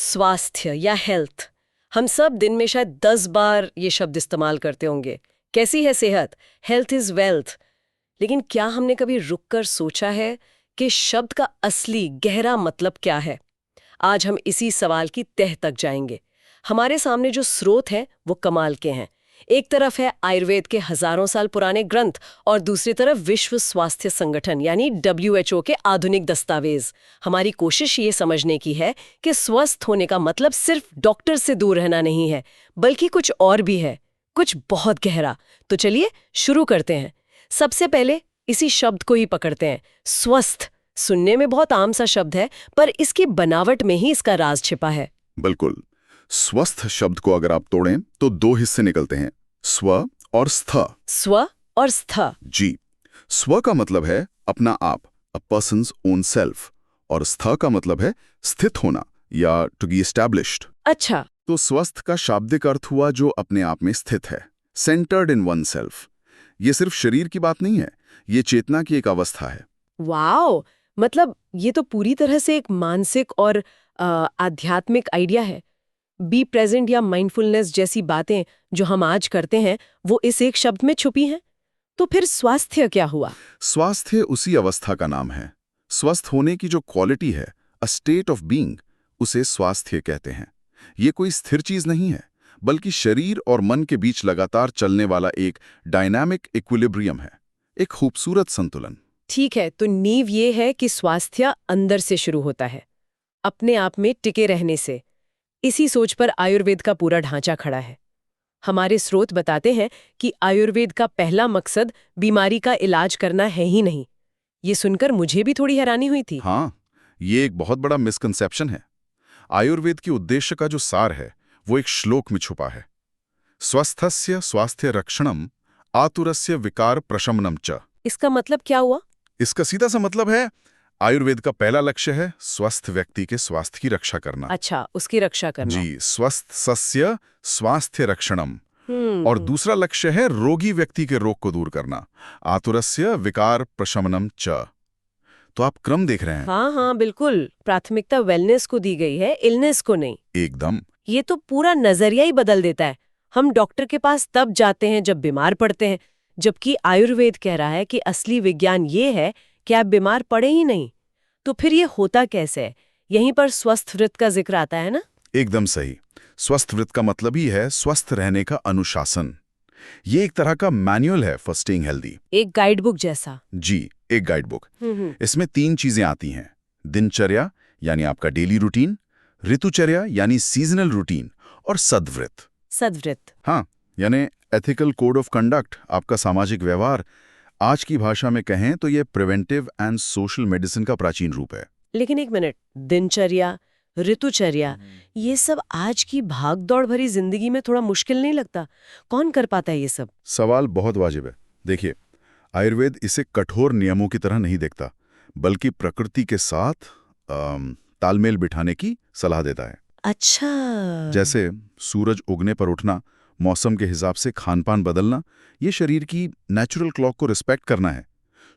स्वास्थ्य या हेल्थ, हम सब दिन में शायद 10 बार ये शब्द इस्तेमाल करते होंगे। कैसी है सेहत? Health is wealth. लेकिन क्या हमने कभी रुककर सोचा है कि शब्द का असली गहरा मतलब क्या है? आज हम इसी सवाल की तह तक जाएंगे। हमारे सामने जो स्रोत हैं वो कमाल के हैं। एक तरफ है आयुर्वेद के हजारों साल पुराने ग्रंथ और दूसरी तरफ विश्व स्वास्थ्य संगठन यानी WHO के आधुनिक दस्तावेज। हमारी कोशिश ये समझने की है कि स्वस्थ होने का मतलब सिर्फ डॉक्टर से दूर रहना नहीं है, बल्कि कुछ और भी है, कुछ बहुत गहरा। तो चलिए शुरू करते हैं। सबसे पहले इसी शब्द को ही पकड़ते हैं, स्वस्थ। सुनने में बहुत आम सा शब्द है, पर इसकी बनावट में ही इसका राज छिपा है। बिल्कुल। स्वस्थ शब्द को अगर आप तोड़ें तो दो हिस्से निकलते हैं, स्व और स्थ। स्व और स्थ। जी। स्व का मतलब है अपना आप, अ पर्सन्स ओन सेल्फ, और स्थ का मतलब है स्थित होना या टू बी एस्टैब्लिश्ड। अच्छा। तो स्वस्थ का शाब्दिक अर्थ हुआ जो अपने आप में स्थित है, सेंटर्ड इन वन सेल्फ। ये सिर्फ शरीर की बात नहीं है, ये चेतना की एक अवस्था है। वाओ, मतलब ये तो पूरी तरह से एक मानसिक और आध्यात्मिक आइडिया है। बी प्रेजेंट या माइंडफुलनेस जैसी बातें जो हम आज करते हैं वो इस एक शब्द में छुपी हैं। तो फिर स्वास्थ्य क्या हुआ? स्वास्थ्य उसी अवस्था का नाम है। स्वस्थ होने की जो क्वालिटी है, अ स्टेट ऑफ बीइंग, उसे स्वास्थ्य कहते हैं। ये कोई स्थिर चीज नहीं है, बल्कि शरीर और मन के बीच लगातार चलने वाला एक डायनामिक इक्विलिब्रियम है, एक खूबसूरत संतुलन। ठीक है, तो नींव ये है कि स्वास्थ्य अंदर से शुरू होता है, अपने आप में टिके रहने से। इसी सोच पर आयुर्वेद का पूरा ढांचा खड़ा है। हमारे स्रोत बताते हैं कि आयुर्वेद का पहला मकसद बीमारी का इलाज करना है ही नहीं। ये सुनकर मुझे भी थोड़ी हैरानी हुई थी। हाँ, ये एक बहुत बड़ा मिसकंसेप्शन है। आयुर्वेद के उद्देश्य का जो सार है वो एक श्लोक में छुपा है, स्वस्थस्य स्वास्थ्य रक्षणम आतुरस्य विकार प्रशमनम च। इसका मतलब क्या हुआ? इसका सीधा सा मतलब है, आयुर्वेद का पहला लक्ष्य है स्वस्थ व्यक्ति के स्वास्थ्य की रक्षा करना। अच्छा, उसकी रक्षा करना। जी, स्वस्थ सस्य स्वास्थ्य रक्षणम। और हम्म। दूसरा लक्ष्य है रोगी व्यक्ति के रोग को दूर करना, आतुरस्य विकार प्रशमनम च। तो आप क्रम देख रहे हैं। हाँ हाँ, बिल्कुल। प्राथमिकता वेलनेस को दी गई है, इलनेस को नहीं। एकदम। ये तो पूरा नजरिया ही बदल देता है। हम डॉक्टर के पास तब जाते हैं जब बीमार पड़ते हैं, जबकि आयुर्वेद कह रहा है कि असली विज्ञान ये है कि आप बीमार पड़े ही नहीं। तो फिर ये होता कैसे है? यहीं पर स्वस्थ वृत्त का जिक्र आता है ना? एकदम सही। स्वस्थ वृत्त का मतलब ही है स्वस्थ रहने का अनुशासन। ये एक तरह का मैनुअल है फॉर स्टेइंग हेल्दी। एक गाइड बुक जैसा। जी, एक गाइड बुक। इसमें 3 चीजें आती हैं, दिनचर्या यानी आपका डेली रूटीन, ऋतुचर्या यानी सीजनल रूटीन, और सद्वृत्त। सद्वृत्त। हाँ, यानी एथिकल कोड ऑफ कंडक्ट, आपका सामाजिक व्यवहार। आज की भाषा में कहें तो ये प्रिवेंटिव एंड सोशल मेडिसिन का प्राचीन रूप है। लेकिन एक मिनट, दिनचर्या, ऋतुचर्या, ये सब आज की भागदौड़ भरी जिंदगी में थोड़ा मुश्किल नहीं लगता? कौन कर पाता है ये सब? सवाल बहुत वाजिब है। देखिए, आयुर्वेद इसे कठोर नियमों की तरह नहीं देखता, बल्कि प्रकृति के साथ तालमेल बिठाने की सलाह देता है। अच्छा। जैसे सूरज उगने पर उठना, मौसम के हिसाब से खानपान बदलना, ये शरीर की नेचुरल क्लॉक को रिस्पेक्ट करना है।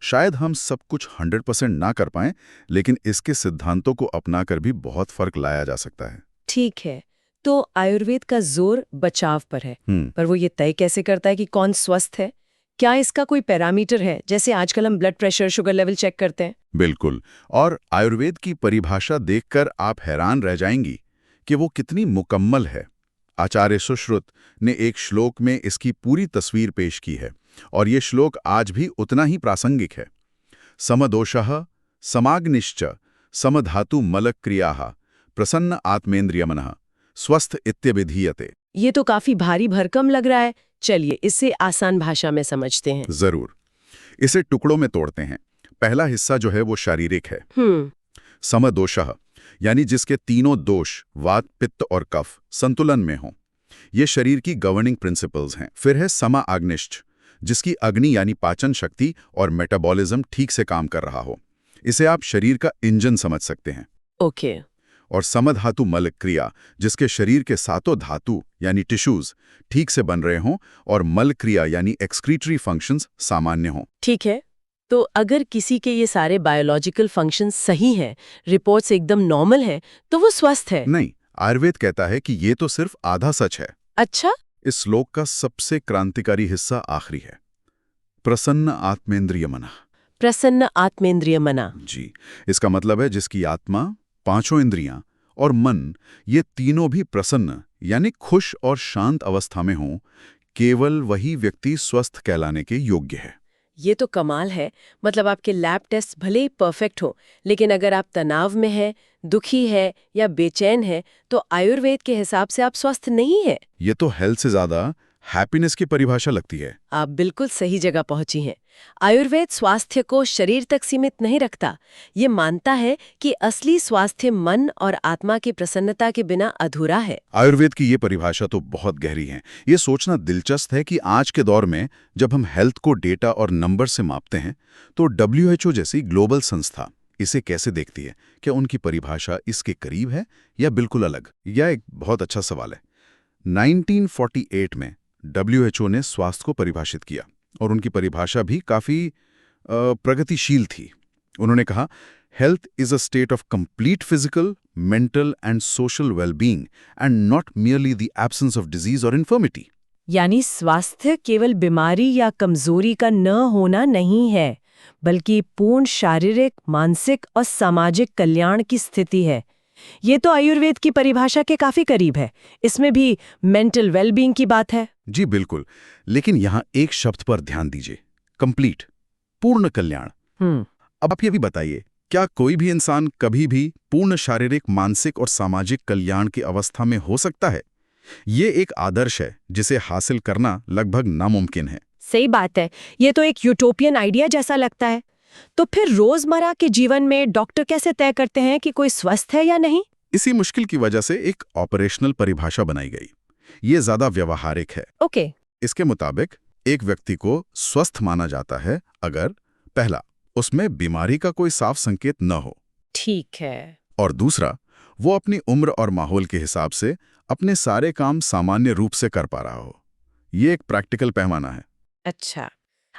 शायद हम सब कुछ 100% ना कर पाएं, लेकिन इसके सिद्धांतों को अपनाकर भी बहुत फर्क लाया जा सकता है। ठीक है, तो आयुर्वेद का जोर बचाव पर है, पर वो ये तय कैसे करता है कि कौन स्वस्थ है? क्या इसका कोई पैरामीटर है, जैसे आजकल हम blood pressure, sugar level check करते हैं? बिल्कुल। और आयुर्वेद की परिभाषा देखकर आप हैरान रह जाएंगी कि वो कितनी मुकम्मल है। आचार्य सुश्रुत ने एक श्लोक में इसकी पूरी तस्वीर पेश की है, और ये श्लोक आज भी उतना ही प्रासंगिक है। समदोषः समाग्निश्च समधातु मलक्रियाः प्रसन्न आत्मेन्द्रियमनः स्वस्थ इत्यभिधीयते। ये तो काफी भारी भरकम लग रहा है। चलिए इसे आसान भाषा में समझते हैं। जरूर। इसे टुकड़ों में तोड़ते हैं। पहला हिस्सा जो है वो शारीरिक है। समदोषः यानी जिसके तीनों दोष, वात, पित्त और कफ, संतुलन में हों। ये शरीर की गवर्निंग प्रिंसिपल्स हैं। फिर है समा आग्निष्ठ, जिसकी अग्नि यानी पाचन शक्ति और मेटाबॉलिज्म ठीक से काम कर रहा हो। इसे आप शरीर का इंजन समझ सकते हैं। ओके। और समधातु मल क्रिया, जिसके शरीर के सातों धातु यानी टिश्यूज ठीक से बन रहे हों और मल क्रिया यानी एक्सक्रीटरी फंक्शंस सामान्य हों। ठीक है, तो अगर किसी के ये सारे बायोलॉजिकल फंक्शंस सही हैं, रिपोर्ट्स एकदम नॉर्मल हैं, तो वो स्वस्थ है? नहीं, आयुर्वेद कहता है कि ये तो सिर्फ आधा सच है। अच्छा। इस श्लोक का सबसे क्रांतिकारी हिस्सा आखिरी है, प्रसन्न आत्मेंद्रिय मनः। प्रसन्न आत्मेंद्रिय मना। जी, इसका मतलब है जिसकी आत्मा, पांचों इंद्रियां और मन, ये तीनों भी प्रसन्न यानी खुश और शांत अवस्था में हों, केवल वही व्यक्ति स्वस्थ कहलाने के योग्य है। ये तो कमाल है। मतलब आपके लैब टेस्ट भले ही परफेक्ट हो, लेकिन अगर आप तनाव में है, दुखी है या बेचैन है, तो आयुर्वेद के हिसाब से आप स्वस्थ नहीं है। ये तो हेल्थ से ज्यादा हैप्पीनेस की परिभाषा लगती है। आप बिल्कुल सही जगह पहुंची हैं। आयुर्वेद स्वास्थ्य को शरीर तक सीमित नहीं रखता। ये मानता है कि असली स्वास्थ्य मन और आत्मा की प्रसन्नता के बिना अधूरा है। आयुर्वेद की ये परिभाषा तो बहुत गहरी है। ये सोचना दिलचस्प है कि आज के दौर में जब हम हेल्थ को डेटा और नंबर से मापते हैं, तो WHO जैसी ग्लोबल संस्था इसे कैसे देखती है? क्या उनकी परिभाषा इसके करीब है या बिल्कुल अलग? यह एक बहुत अच्छा सवाल है। 1948 में WHO ने स्वास्थ्य को परिभाषित किया और उनकी परिभाषा भी काफी प्रगतिशील थी। उन्होंने कहा, health is a state of complete physical, mental and social wellbeing and not merely the absence of disease और इन्फर्मिटी। यानी स्वास्थ्य केवल बीमारी या कमजोरी का न होना नहीं है, बल्कि पूर्ण शारीरिक, मानसिक और सामाजिक कल्याण की स्थिति है। ये तो आयुर्वेद की परिभाषा के काफी करीब है। इसमें भी मेंटल वेलबीइंग की बात है। जी बिल्कुल, लेकिन यहाँ एक शब्द पर ध्यान दीजिए, कंप्लीट, पूर्ण कल्याण। अब आप ये भी बताइए, क्या कोई भी इंसान कभी भी पूर्ण शारीरिक, मानसिक और सामाजिक कल्याण की अवस्था में हो सकता है? ये एक आदर्श है जिसे हासिल करना लगभग नामुमकिन है। सही बात है। ये तो एक यूटोपियन आइडिया जैसा लगता है। तो फिर रोजमर्रा के जीवन में डॉक्टर कैसे तय करते हैं कि कोई स्वस्थ है या नहीं? इसी मुश्किल की वजह से एक ऑपरेशनल परिभाषा बनाई गई। ये ज्यादा व्यवहारिक है। ओके। इसके मुताबिक एक व्यक्ति को स्वस्थ माना जाता है अगर पहला, उसमें बीमारी का कोई साफ संकेत न हो। ठीक है। और दूसरा, वो अपनी उम्र और माहौल के हिसाब से अपने सारे काम सामान्य रूप से कर पा रहा हो। ये एक प्रैक्टिकल पैमाना है। अच्छा,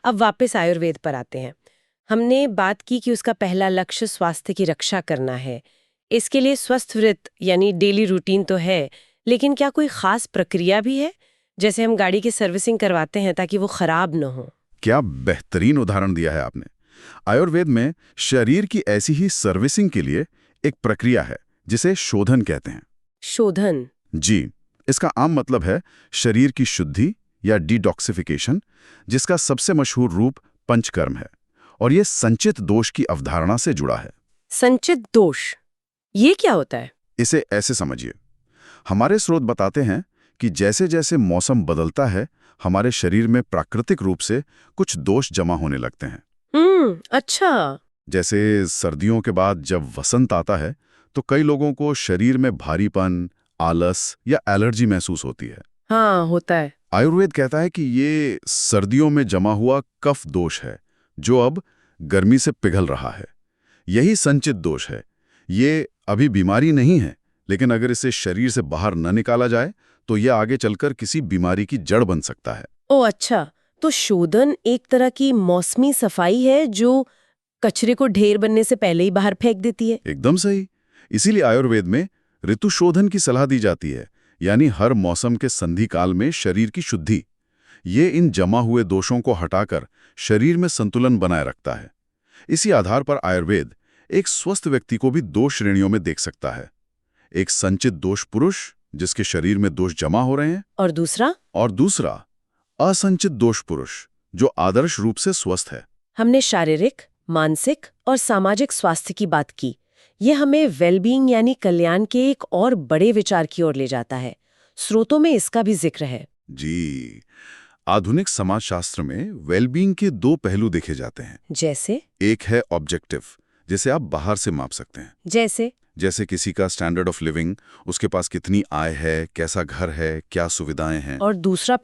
अब वापस आयुर्वेद पर आते हैं। हमने बात की कि उसका पहला लक्ष्य स्वास्थ्य की रक्षा करना है। इसके लिए स्वस्थ व्रत यानी डेली रूटीन तो है, लेकिन क्या कोई खास प्रक्रिया भी है? जैसे हम गाड़ी की सर्विसिंग करवाते हैं ताकि वो खराब न हो। क्या बेहतरीन उदाहरण दिया है आपने। आयुर्वेद में शरीर की ऐसी ही सर्विसिंग के लिए एक प्रक्रिया है जिसे शोधन कहते हैं। शोधन? जी, इसका आम मतलब है शरीर की शुद्धि या डिटॉक्सिफिकेशन, जिसका सबसे मशहूर रूप पंचकर्म है और ये संचित दोष की अवधारणा से जुड़ा है। संचित दोष, ये क्या होता है? इसे ऐसे समझिए, हमारे स्रोत बताते हैं कि जैसे जैसे मौसम बदलता है, हमारे शरीर में प्राकृतिक रूप से कुछ दोष जमा होने लगते हैं। अच्छा। जैसे सर्दियों के बाद जब वसंत आता है, तो कई लोगों को शरीर में भारीपन, आलस या एलर्जी महसूस होती है। हाँ, होता है। आयुर्वेद कहता है कि ये सर्दियों में जमा हुआ कफ दोष है, जो अब गर्मी से पिघल रहा है। यही संचित दोष है। ये अभी बीमारी नहीं है, लेकिन अगर इसे शरीर से बाहर न निकाला जाए, तो ये आगे चलकर किसी बीमारी की जड़ बन सकता है। ओह अच्छा, तो शोधन एक तरह की मौसमी सफाई है जो कचरे को ढेर बनने से पहले ही बाहर फेंक देती है। एकदम सही। इसीलिए आयुर्वेद में ऋतु शोधन की सलाह दी जाती है, यानी हर मौसम के संधि काल में शरीर की शुद्धि। ये इन जमा हुए दोषों को हटाकर शरीर में संतुलन बनाए रखता है। इसी आधार पर आयुर्वेद एक स्वस्थ व्यक्ति को भी दो श्रेणियों में देख सकता है। एक संचित दोष पुरुष, जिसके शरीर में दोष जमा हो रहे हैं, और दूसरा असंचित दोष पुरुष, जो आदर्श रूप से स्वस्थ है। हमने शारीरिक, मानसिक और सामाजिक स्वास्थ्य की बात की। ये हमें वेलबीइंग यानी कल्याण के एक और बड़े विचार की ओर ले जाता है। स्रोतों में इसका भी जिक्र है। जी, आधुनिक समाजशास्त्र में वेलबीइंग के दो पहलू देखे जाते हैं। जैसे? एक है ऑब्जेक्टिव, जिसे आप बाहर से माप सकते हैं। जैसे किसी का स्टैंडर्ड ऑफ लिविंग, उसके पास कितनी आय है, कैसा घर है, क्या सुविधाएं हैं। और दूसरा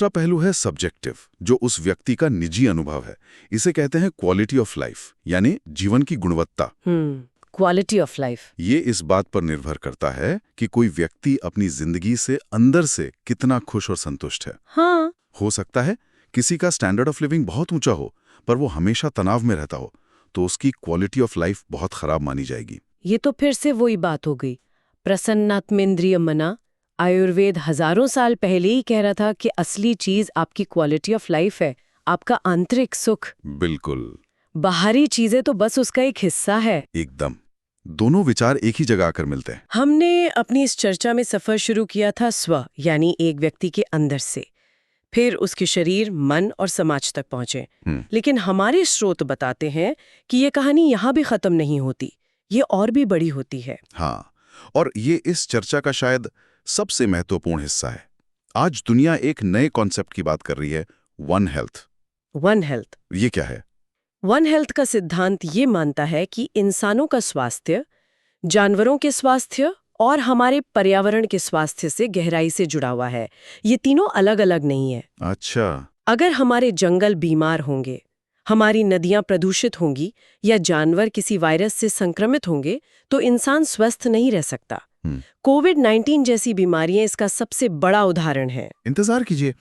पहलू है सब्जेक्टिव, जो उस व्यक्ति का निजी अनुभव है। इसे कहते हैं क्वालिटी ऑफ लाइफ, यानी जीवन की गुणवत्ता। Quality of life. ये इस बात पर निर्भर करता है कि कोई व्यक्ति अपनी जिंदगी से अंदर से कितना खुश और संतुष्ट है। हाँ। हो सकता है किसी का स्टैंडर्ड ऑफ लिविंग बहुत ऊंचा हो, पर वो हमेशा तनाव में रहता हो, तो उसकी क्वालिटी ऑफ लाइफ बहुत खराब मानी जाएगी। ये तो फिर से वही बात हो गई, प्रसन्नात्मेंद्रिय मना। आयुर्वेद हजारों साल पहले ही कह रहा था कि असली चीज आपकी क्वालिटी ऑफ लाइफ है, आपका आंतरिक सुख। बिल्कुल। बाहरी चीजें तो बस उसका एक हिस्सा है। एकदम। दोनों विचार एक ही जगह आकर मिलते हैं। हमने अपनी इस चर्चा में सफर शुरू किया था स्व यानी एक व्यक्ति के अंदर से, फिर उसके शरीर, मन और समाज तक पहुंचे। लेकिन हमारे स्रोत बताते हैं कि ये कहानी यहाँ भी खत्म नहीं होती, ये और भी बड़ी होती है। हाँ, और ये इस चर्चा का शायद सबसे महत्वपूर्ण हिस्सा है। आज दुनिया एक नए कॉन्सेप्ट की बात कर रही है, वन हेल्थ। One health. ये क्या है? वन हेल्थ का सिद्धांत ये मानता है कि इंसानों का स्वास्थ्य, जानवरों के स्वास्थ्य और हमारे पर्यावरण के स्वास्थ्य से गहराई से जुड़ा हुआ है। ये तीनों अलग अलग नहीं है। अच्छा। अगर हमारे जंगल बीमार होंगे, हमारी नदियां प्रदूषित होंगी या जानवर किसी वायरस से संक्रमित होंगे तो इंसान स्वस्थ नहीं रह सकता। कोविड-19 जैसी बीमारियां इसका सबसे बड़ा उदाहरण है। इंतजार कीजिए,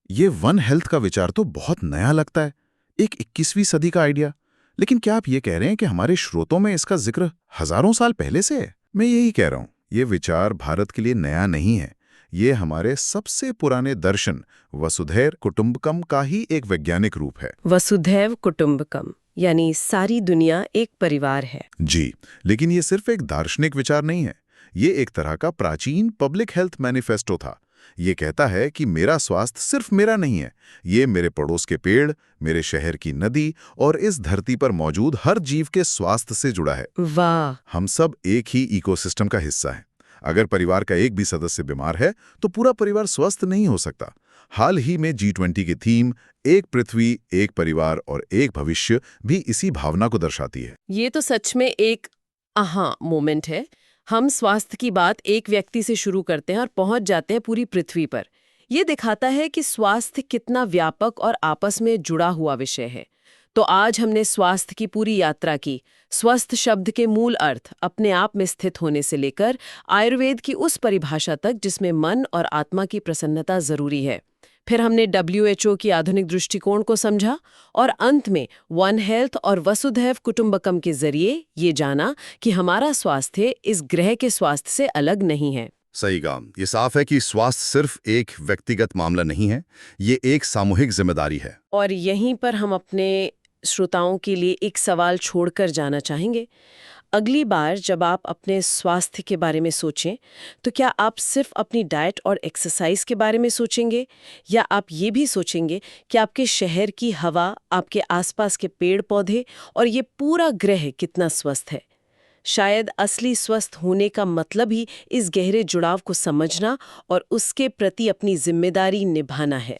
ये वन हेल्थ का विचार तो बहुत नया लगता है, एक 21वीं सदी का आइडिया। लेकिन क्या आप ये कह रहे हैं कि हमारे स्रोतों में इसका जिक्र हजारों साल पहले से है? मैं यही कह रहा हूं, ये विचार भारत के लिए नया नहीं है। ये हमारे सबसे पुराने दर्शन वसुधैव कुटुंबकम का ही एक वैज्ञानिक रूप है। वसुधैव कुटुंबकम यानी सारी दुनिया एक परिवार है। जी, लेकिन ये सिर्फ एक दार्शनिक विचार नहीं है। ये एक तरह का प्राचीन पब्लिक हेल्थ मैनिफेस्टो था। ये कहता है कि मेरा स्वास्थ्य सिर्फ मेरा नहीं है, ये मेरे पड़ोस के पेड़, मेरे शहर की नदी और इस धरती पर मौजूद हर जीव के स्वास्थ्य से जुड़ा है। वाह! हम सब एक ही इकोसिस्टम का हिस्सा हैं। अगर परिवार का एक भी सदस्य बीमार है तो पूरा परिवार स्वस्थ नहीं हो सकता। हाल ही में G20 की थीम एक पृथ्वी, एक परिवार और एक भविष्य भी इसी भावना को दर्शाती है। ये तो सच में एक आहा मोमेंट है। हम स्वास्थ्य की बात एक व्यक्ति से शुरू करते हैं और पहुंच जाते हैं पूरी पृथ्वी पर। ये दिखाता है कि स्वास्थ्य कितना व्यापक और आपस में जुड़ा हुआ विषय है। तो आज हमने स्वास्थ्य की पूरी यात्रा की, स्वस्थ शब्द के मूल अर्थ अपने आप में स्थित होने से लेकर आयुर्वेद की उस परिभाषा तक जिसमें मन और आत्मा की प्रसन्नता जरूरी है। फिर हमने WHO की आधुनिक दृष्टिकोण को समझा और अंत में वन हेल्थ और वसुधैव कुटुंबकम के जरिए ये जाना कि हमारा स्वास्थ्य इस ग्रह के स्वास्थ्य से अलग नहीं है। सही कहा। ये साफ है कि स्वास्थ्य सिर्फ एक व्यक्तिगत मामला नहीं है, ये एक सामूहिक जिम्मेदारी है। और यहीं पर हम अपने श्रोताओं के लिए एक सवाल छोड़कर जाना चाहेंगे। अगली बार जब आप अपने स्वास्थ्य के बारे में सोचें, तो क्या आप सिर्फ अपनी डाइट और एक्सरसाइज के बारे में सोचेंगे या आप ये भी सोचेंगे कि आपके शहर की हवा, आपके आसपास के पेड़ पौधे और ये पूरा ग्रह कितना स्वस्थ है? शायद असली स्वस्थ होने का मतलब ही इस गहरे जुड़ाव को समझना और उसके प्रति अपनी जिम्मेदारी निभाना है।